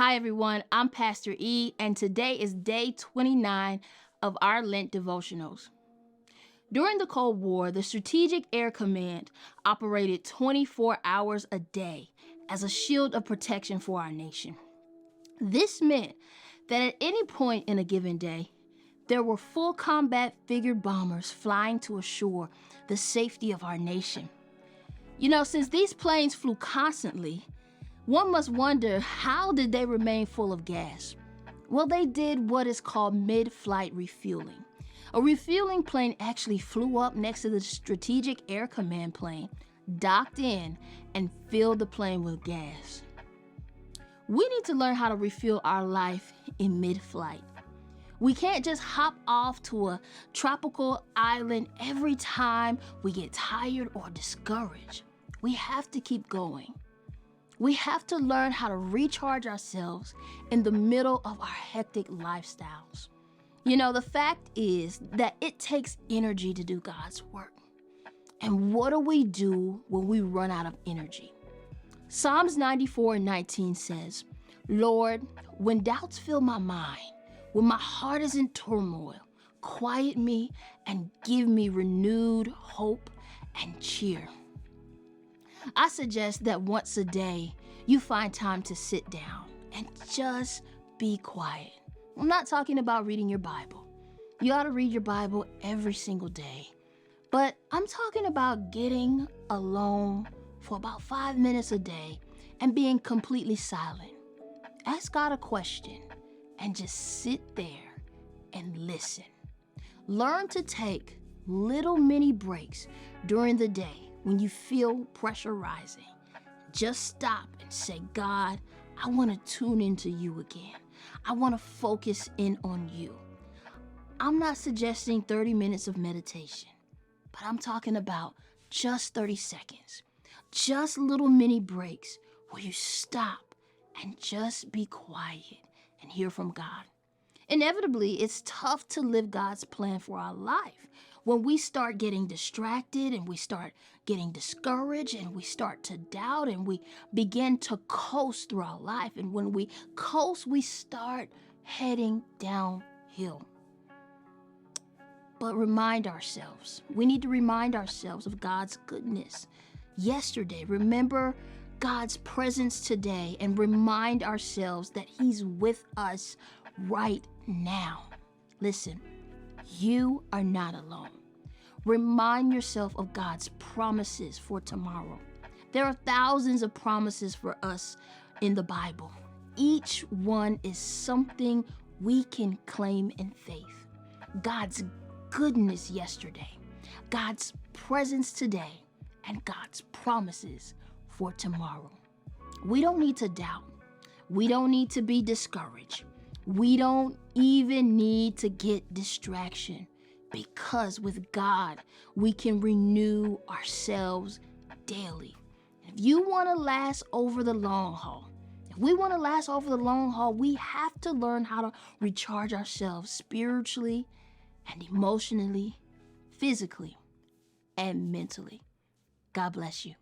Hi, everyone. I'm Pastor E, and today is day 29 of our Lent Devotionals. During the Cold War, the Strategic Air Command operated 24 hours a day as a shield of protection for our nation. This meant that at any point in a given day, there were full combat figured bombers flying to assure the safety of our nation. Since these planes flew constantly, one must wonder, how did they remain full of gas? Well, they did what is called mid-flight refueling. A refueling plane actually flew up next to the Strategic Air Command plane, docked in, and filled the plane with gas. We need to learn how to refuel our life in mid-flight. We can't just hop off to a tropical island every time we get tired or discouraged. We have to keep going. We have to learn how to recharge ourselves in the middle of our hectic lifestyles. The fact is that it takes energy to do God's work. And what do we do when we run out of energy? Psalms 94:19 says, "Lord, when doubts fill my mind, when my heart is in turmoil, quiet me and give me renewed hope and cheer." I suggest that once a day, you find time to sit down and just be quiet. I'm not talking about reading your Bible. You ought to read your Bible every single day. But I'm talking about getting alone for about 5 minutes a day and being completely silent. Ask God a question and just sit there and listen. Learn to take little mini breaks during the day when you feel pressure rising. Just stop and say, "God, I want to tune into you again. I want to focus in on you." I'm not suggesting 30 minutes of meditation, but I'm talking about just 30 seconds. Just little mini breaks where you stop and just be quiet and hear from God. Inevitably, it's tough to live God's plan for our life when we start getting distracted and we start getting discouraged and we start to doubt and we begin to coast through our life. And when we coast, we start heading downhill. But we need to remind ourselves of God's goodness yesterday. Remember God's presence today and remind ourselves that He's with us right now. Listen, you are not alone. Remind yourself of God's promises for tomorrow. There are thousands of promises for us in the Bible. Each one is something we can claim in faith. God's goodness yesterday, God's presence today, and God's promises for tomorrow. We don't need to doubt. We don't need to be discouraged. We don't even need to get distraction, because with God, we can renew ourselves daily. If you want to last over the long haul, we have to learn how to recharge ourselves spiritually and emotionally, physically, and mentally. God bless you.